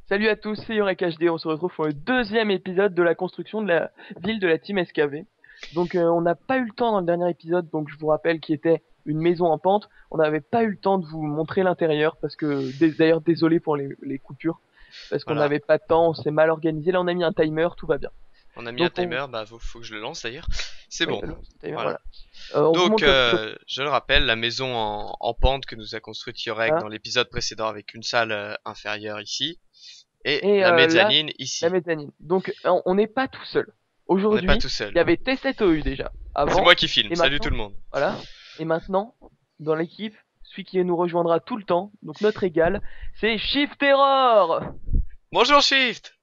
Salut à tous, c'est Yorek HD, on se retrouve pour le deuxième épisode de la construction de la ville de la Team SKV. Donc on n'a pas eu le temps dans le dernier épisode, donc je vous rappelle qu'il était une maison en pente. On n'avait pas eu le temps de vous montrer l'intérieur, parce que d'ailleurs désolé pour les coupures, parce qu'on Voilà, n'avait pas de temps, on s'est mal organisé. Là on a mis un timer, tout va bien. on a mis un Donc on... timer, bah faut que je le lance d'ailleurs. C'est Oui, bon, le timer, voilà. voilà. On vous Donc, montre je le rappelle, la maison en pente que nous a construite Yorek voilà. dans l'épisode précédent avec une salle inférieure ici et Et la là, mezzanine la ici. mezzanine. Donc on n'est pas tout seul. On n'est pas Aujourd'hui, tout seul. il y avait T7OU déjà, C'est moi avant, qui filme. et Salut tout maintenant, le monde. voilà. Et maintenant, dans l'équipe, celui qui nous rejoindra tout le temps, donc notre égal, c'est Shift Terror. Bonjour Shift.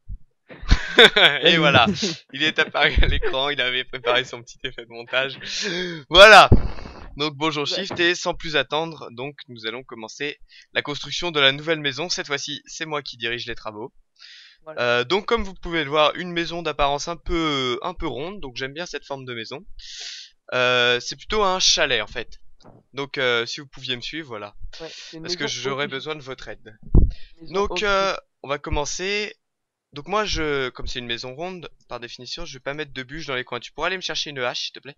Et Salut. voilà, il est apparu à l'écran, il avait préparé son petit effet de montage. Voilà. Donc bonjour Ouais, Shift et sans plus attendre, donc nous allons commencer la construction de la nouvelle maison. Cette fois-ci, c'est moi qui dirige les travaux. voilà. Donc comme vous pouvez le voir, une maison d'apparence un peu ronde, donc j'aime bien cette forme de maison. C'est plutôt un chalet en fait. Donc si vous pouviez me suivre, voilà, Ouais, c'est une parce que maison j'aurais office. besoin de votre aide. Maison Donc office. on va commencer. Donc moi comme c'est une maison ronde, par définition, je vais pas mettre de bûches dans les coins. Tu pourrais aller me chercher une hache, s'il te plaît?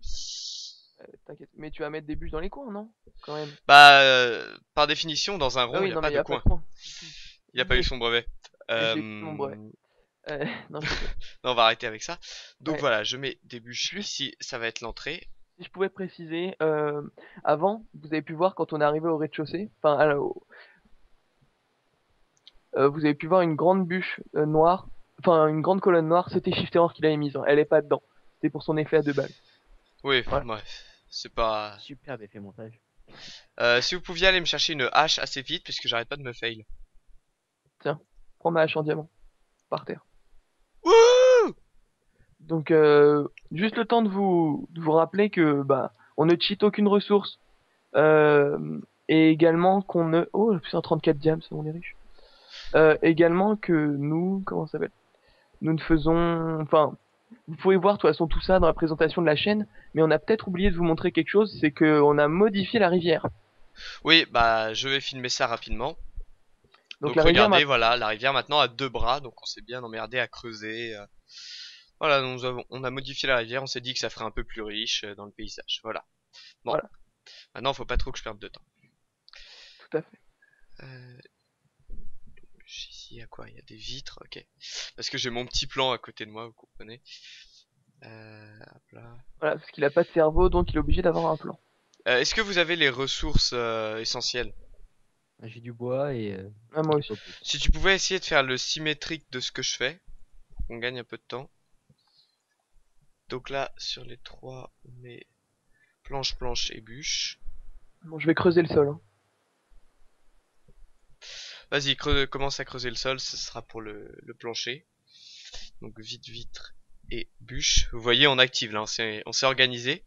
T'inquiète. Mais tu vas mettre des bûches dans les coins, non? Quand même. Bah par définition, dans un Ah rond, il oui, n'y a non, mais pas il n'y de a pas de coin. coin. Il a pas eu son brevet. Et j'ai plus mon Euh, brevet. Non, je rigole. non, on va arrêter avec ça. Donc Ouais. voilà, je mets des bûches Juste, ici, ça va être l'entrée. si je pouvais préciser, avant, vous avez pu voir quand on est arrivé au rez-de-chaussée, enfin, vous avez pu voir une grande bûche noire, enfin une grande colonne noire, c'était Shift Error qui l'avait mise, hein. Elle est pas dedans. C'était pour son effet à deux balles. Oui, Voilà. bref, c'est pas. Superbe effet montage. Si vous pouviez aller me chercher une hache assez vite, puisque j'arrête pas de me fail. Tiens, prends ma hache en diamant, par terre. Wouh! Donc, juste le temps de vous rappeler que bah, on ne cheat aucune ressource. Euh, et également qu'on ne... Oh, plus un 34 diams, on est riche. Également que nous... Comment ça s'appelle? Nous ne faisons... Enfin, vous pouvez voir de toute façon tout ça dans la présentation de la chaîne, mais on a peut-être oublié de vous montrer quelque chose, c'est que on a modifié la rivière. Oui, bah je vais filmer ça rapidement. Donc Donc la rivière, regardez, voilà, la rivière maintenant a deux bras, donc on s'est bien emmerdé à creuser. Voilà, on a modifié la rivière, on s'est dit que ça ferait un peu plus riche dans le paysage. Voilà. Bon, voilà, maintenant faut pas trop que je perde de temps. tout à fait. Euh, ici, il y a quoi? Il y a des vitres, ok. Parce que j'ai mon petit plan à côté de moi, vous comprenez. Hop là. Voilà, parce qu'il a pas de cerveau, donc il est obligé d'avoir un plan. Est-ce que vous avez les ressources essentielles? J'ai du bois Ah, moi et aussi. pas plus. Si tu pouvais essayer de faire le symétrique de ce que je fais, pour qu'on gagne un peu de temps. Donc là, sur les trois, on met planche, planche et bûche. Bon, je vais creuser le sol, hein. Vas-y, commence à creuser le sol, ce sera pour le plancher. Donc vite, vitre et bûche. Vous voyez, on active là, on s'est organisé.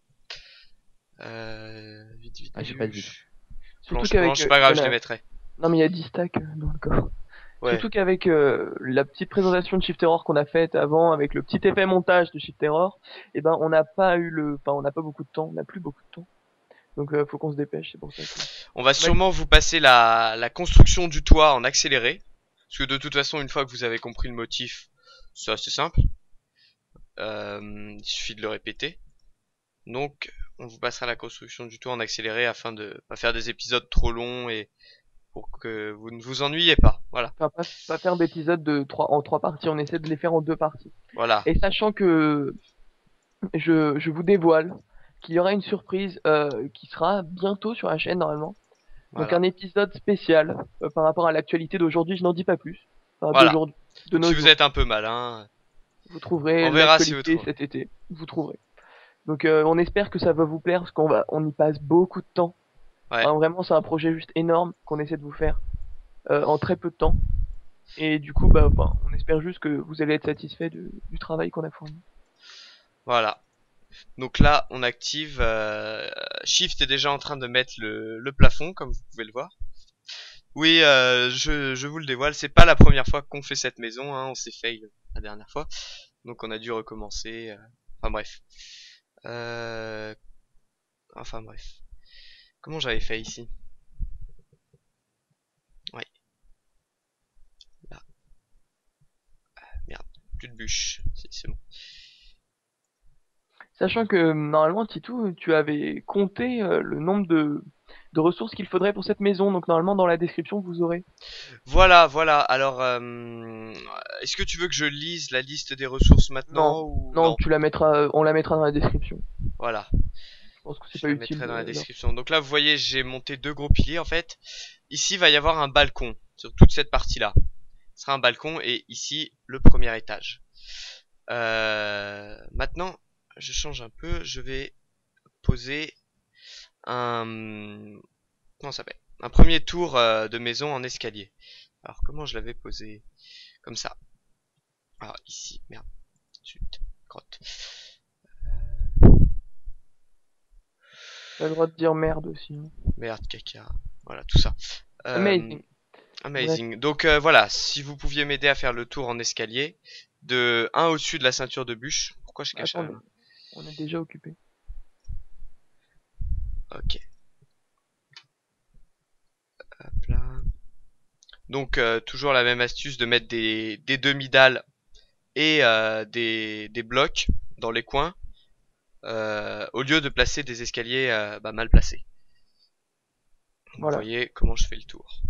Vite, vite, Ah, j'ai pas de vitre. bûche. Surtout Planche, qu'avec... planche, c'est pas il y grave, en je les a... mettrai. Non, mais il y a 10 stacks dans le corps. Ouais. Surtout qu'avec la petite présentation de Shift Error qu'on a faite avant, avec le petit effet montage de Shift Error, eh ben on n'a pas eu le, enfin on n'a pas beaucoup de temps, on n'a plus beaucoup de temps. Donc faut qu'on se dépêche, c'est pour ça que. On va On va... sûrement vous passer la construction du toit en accéléré. Parce que de toute façon, une fois que vous avez compris le motif, c'est assez simple. Il suffit de le répéter. Donc, on vous passera la construction du toit en accéléré afin de pas faire des épisodes trop longs et pour que vous ne vous ennuyez pas. Voilà. Enfin pas faire d'épisodes de en trois parties, on essaie de les faire en deux parties. Voilà. Et sachant que je vous dévoile qu'il y aura une surprise qui sera bientôt sur la chaîne normalement. Donc Voilà. un épisode spécial par rapport à l'actualité d'aujourd'hui, je n'en dis pas plus. Enfin, Voilà. d'aujourd'hui, de Donc si nos vous jours. êtes un peu malin, Vous trouverez on verra si vous l'actualité trouvez. cet été. Vous trouverez. Donc on espère que ça va vous plaire parce on y passe beaucoup de temps. Ouais. Enfin, vraiment, c'est un projet juste énorme qu'on essaie de vous faire en très peu de temps. Et du coup, bah, enfin, on espère juste que vous allez être satisfait du travail qu'on a fourni. Voilà. Donc là, on active. Shift est déjà en train de mettre le plafond, comme vous pouvez le voir. Oui, je vous le dévoile, c'est pas la première fois qu'on fait cette maison, hein, on s'est fail la dernière fois, donc on a dû recommencer. Enfin bref. Euh, enfin bref. Comment j'avais fait ici? Ouais, là. bûches. Si, c'est bon. Sachant que normalement, Titou, tu avais compté le nombre de ressources qu'il faudrait pour cette maison. Donc normalement, dans la description, vous aurez. Voilà, voilà. Alors, est-ce que tu veux que je lise la liste des ressources Non, maintenant ou non, non? tu la mettras, on la mettra dans la description. Voilà, Je pense que c'est je pas la utile mettrai dans la de leur- description. Donc là, vous voyez, j'ai monté 2 gros piliers en fait. Ici, il va y avoir un balcon sur toute cette partie-là. Ce sera un balcon et ici, le premier étage. Maintenant, je change un peu. Je vais poser un... Comment ça s'appelle? Un premier tour de maison en escalier. Alors, comment je l'avais posé? Comme ça. Alors, ici, merde. Zut, crotte. T'as le droit de dire merde aussi, hein. Merde, caca. Voilà, tout ça. Amazing. Bref, Amazing. Donc voilà, si vous pouviez m'aider à faire le tour en escalier, de un au-dessus de la ceinture de bûche. Pourquoi je cache attendez, on est déjà occupé. Ok. Hop là. Donc toujours la même astuce de mettre des demi-dalles et des blocs dans les coins au lieu de placer des escaliers mal placés. Vous Voilà. voyez comment je fais le tour.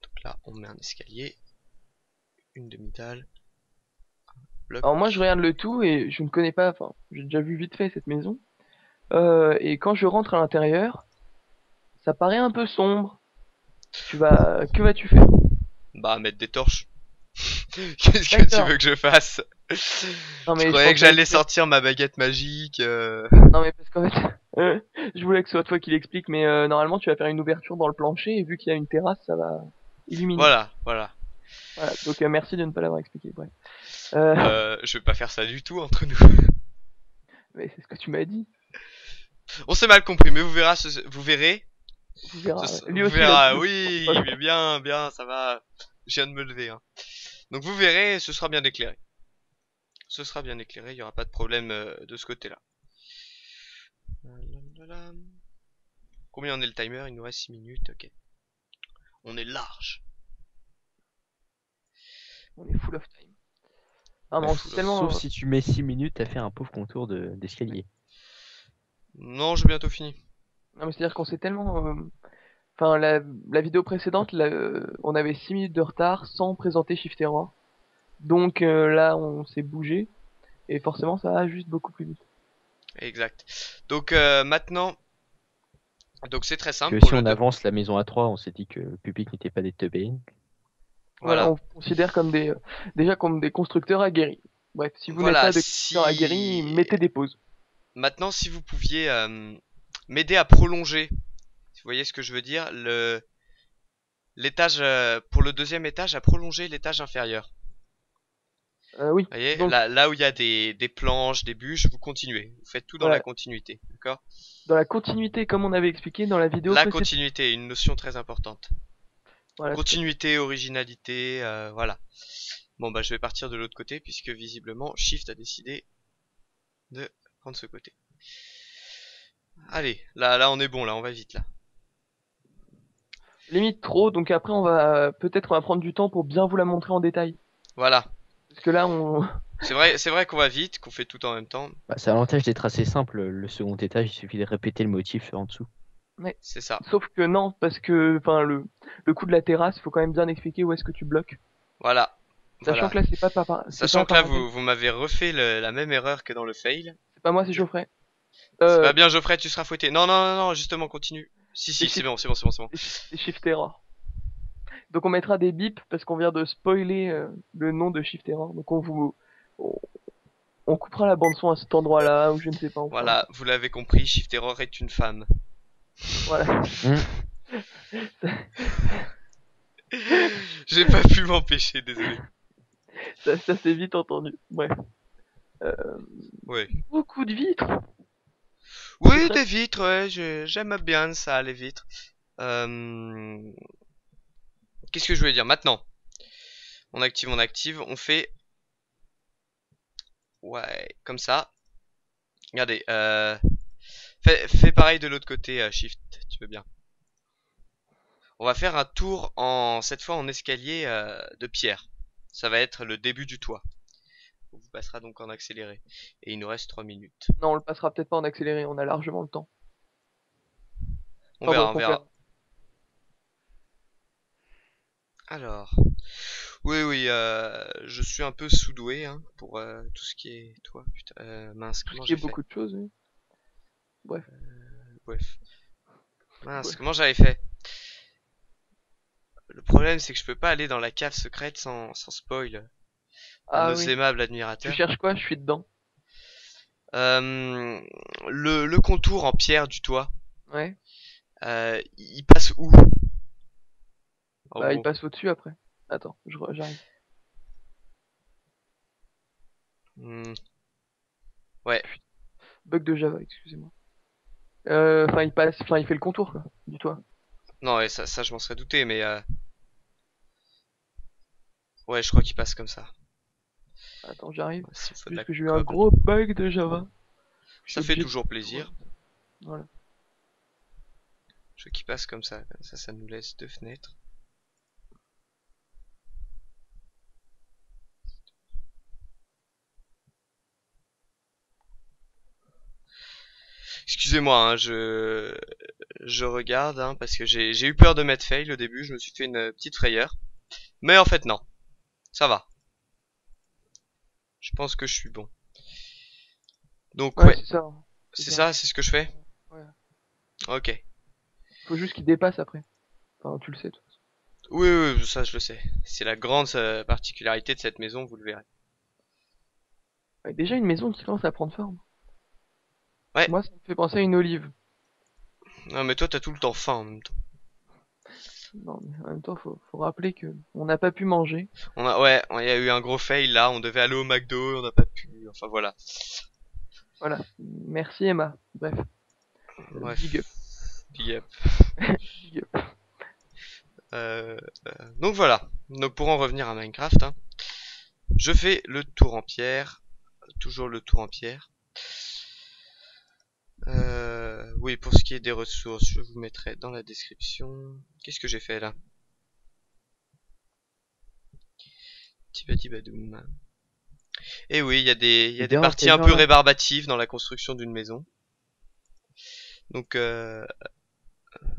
Donc là, on met un escalier, une demi-dalle, bloc. Alors moi, je regarde le tout et je ne connais pas. Enfin, j'ai déjà vu vite fait cette maison. Et quand je rentre à l'intérieur, ça paraît un peu sombre. Que vas-tu faire? Bah, mettre des torches. Qu'est-ce que tu D'accord. veux que je fasse? Non Je mais je croyais que pensais j'allais dire- sortir ma baguette magique. Non mais parce qu'en fait, je voulais que ce soit toi qui l'explique, mais normalement tu vas faire une ouverture dans le plancher et vu qu'il y a une terrasse, ça va illuminer. Voilà, voilà. Voilà. Donc merci de ne pas l'avoir expliqué. Bref. Je vais pas faire ça du tout entre nous. Mais c'est ce que tu m'as dit. On s'est mal compris, mais vous verrez. Vous verrez. Lui Vous aussi. Il a verrez, dit- oui, mais bien, bien, ça va. Je viens de me lever. Hein. Donc vous verrez, ce sera bien éclairé. Ce sera bien éclairé, il n'y aura pas de problème de ce côté-là. Combien on est le timer? Il nous reste 6 minutes, ok. On est large. On est full of time. Ah Ouais, non, full c'est of- tellement. Sauf si tu mets 6 minutes à faire un pauvre contour d'escalier. Non, j'ai bientôt fini. Non mais c'est-à-dire qu'on s'est tellement. Enfin, la vidéo précédente, on avait 6 minutes de retard sans présenter Shift Error. Donc là, on s'est bougé. Et forcément, ça va juste beaucoup plus vite. Exact. Donc maintenant, donc c'est très simple Que pour si le on deux- avance la maison à 3, on s'est dit que le public n'était pas des teubés. Voilà, Voilà. on considère comme déjà comme des constructeurs aguerris. Bref, si vous n'êtes Voilà, pas des constructeurs aguerris, mettez des pauses. Maintenant, si vous pouviez m'aider à prolonger, si vous voyez ce que je veux dire, l'étage pour le deuxième étage, à prolonger l'étage inférieur. Oui, Vous voyez, donc là où il y a des planches, des bûches, vous continuez. Vous faites tout dans la voilà, continuité, d'accord? dans la continuité, comme on avait expliqué dans la vidéo La précédente. continuité, une notion très importante. Voilà, Continuité, originalité, voilà. Bon bah je vais partir de l'autre côté puisque visiblement Shift a décidé de prendre ce côté. Allez, là on est bon, là on va vite là. limite trop, donc après peut-être on va prendre du temps pour bien vous la montrer en détail. Voilà. Parce que là, on. C'est vrai qu'on va vite, qu'on fait tout en même temps. Bah, c'est l'avantage d'être assez simple. Le second étage, il suffit de répéter le motif en dessous. C'est ça. Sauf que non, parce que enfin le coup de la terrasse, faut quand même bien expliquer où est-ce que tu bloques. Voilà. Sachant Voilà. que là, c'est pas Sachant que là pareil. vous m'avez refait la même erreur que dans le fail. C'est pas moi, c'est Geoffrey. C'est pas bien Geoffrey, tu seras fouetté. Non, non, non, non, justement, continue. Si, C'est c'est bon, c'est bon, c'est bon, c'est bon. c'est Shift Error. Donc on mettra des bips parce qu'on vient de spoiler le nom de Shift Error. Donc on, on coupera la bande son à cet endroit-là ou je ne sais pas. Voilà, vous l'avez compris, Shift Error est une femme. Voilà. J'ai pas pu m'empêcher, désolé. Ça s'est vite entendu. Bref. Ouais. Beaucoup de vitres. Oui, des vitres, ouais, j'aime bien ça, les vitres. Qu'est-ce que je voulais dire maintenant? On active, on fait... Ouais, comme ça. Regardez, fais pareil de l'autre côté, Shift, tu veux bien. On va faire un tour cette fois en escalier de pierre. ça va être le début du toit. On vous passera donc en accéléré. Et il nous reste 3 minutes. Non, on le passera peut-être pas en accéléré, on a largement le temps. On Enfin, verra, bref, on verra. Alors, oui, je suis un peu sous-doué hein, pour tout ce qui est toit. Putain, mince, Tout ce comment qui est j'ai fait? beaucoup de choses, oui. Bref. Bref. Mince, Bref. comment j'avais fait? Le problème, c'est que je peux pas aller dans la cave secrète sans spoil à Ah nos oui. aimables Tu admirateurs. cherches quoi? Je suis dedans. Le contour en pierre du toit, Ouais. il passe où? En Bah, il gros. passe au-dessus après. Attends, j'arrive. Hmm, ouais. Bug de Java, excusez-moi. Enfin, il fait le contour, quoi. Dis-toi. Non, ouais, ça je m'en serais douté, mais ouais, je crois qu'il passe comme ça. Attends, j'arrive. S'il faut de la Juste que j'ai eu un colle. gros bug de Java. Je Ça suis fait obligé de- toujours plaisir. Voilà. Je veux qu'il passe comme ça. Ça nous laisse 2 fenêtres. Excusez-moi, hein, je regarde, hein, parce que j'ai eu peur de mettre fail au début. Je me suis fait une petite frayeur. Mais en fait, non. Ça va. Je pense que je suis bon. Donc, Ouais, ouais. c'est ça. Hein. C'est ça, c'est ce que je fais? Ouais. Ok. Faut juste qu'il dépasse après. Enfin, tu le sais, toi. Oui, ça je le sais. C'est la grande particularité de cette maison, vous le verrez. Ouais, déjà une maison qui commence à prendre forme. Ouais. Moi, ça me fait penser à une olive. Non, mais toi, t'as tout le temps faim en même temps. Non, mais en même temps, faut rappeler que on n'a pas pu manger. Ouais, il y a eu un gros fail là. On devait aller au McDo, on n'a pas pu. Enfin voilà. Voilà. Merci Emma. Bref. Bref. Big up. Big up. Big up. Donc voilà. Donc pour en revenir à Minecraft, hein, je fais le tour en pierre. Toujours le tour en pierre. Oui, pour ce qui est des ressources, je vous mettrai dans la description. Qu'est-ce que j'ai fait là? Tibadibadoum. Et oui, il y a des Bien, parties ces un peu gens-là. rébarbatives dans la construction d'une maison. Donc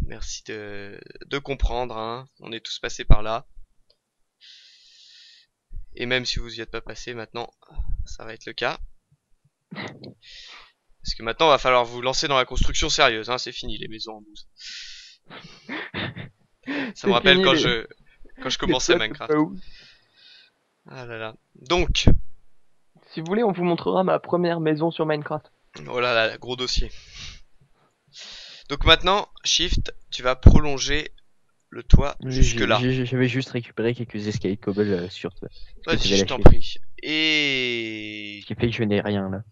merci de comprendre, hein. On est tous passés par là. Et même si vous y êtes pas passé maintenant, ça va être le cas. Parce que maintenant, il va falloir vous lancer dans la construction sérieuse, hein. C'est fini les maisons en bouse. Ça me rappelle fini quand je les commençais plaques de Minecraft. Paou. Ah là là. Donc, Si vous voulez, on vous montrera ma première maison sur Minecraft. oh là là, gros dossier. Donc maintenant, Shift, tu vas prolonger le toit jusque là. J'avais juste récupéré quelques escaliers de cobble sur toi. Vas-y, tu avais je t'en lâché. prie. Et... Ce qui fait que je n'ai rien là.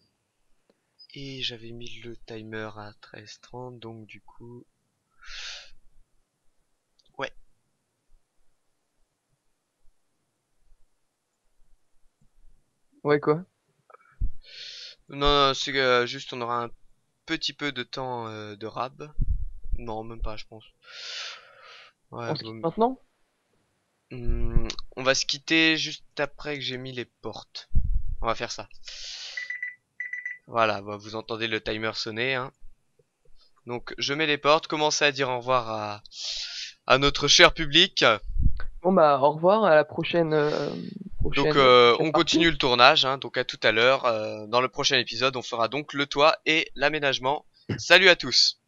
Et j'avais mis le timer à 13h30, donc du coup... Ouais. Ouais, quoi? Non, c'est juste on aura un petit peu de temps de rab. Non, même pas, je pense. Ouais, On se quitte maintenant? on va se quitter juste après que j'ai mis les portes. On va faire ça. Voilà, bah, vous entendez le timer sonner, hein. Donc je mets les portes, commencez à dire au revoir à notre cher public. Bon bah, au revoir, à la prochaine. Donc prochaine on partie. continue le tournage, hein, donc à tout à l'heure. Dans le prochain épisode, on fera donc le toit et l'aménagement. Salut à tous!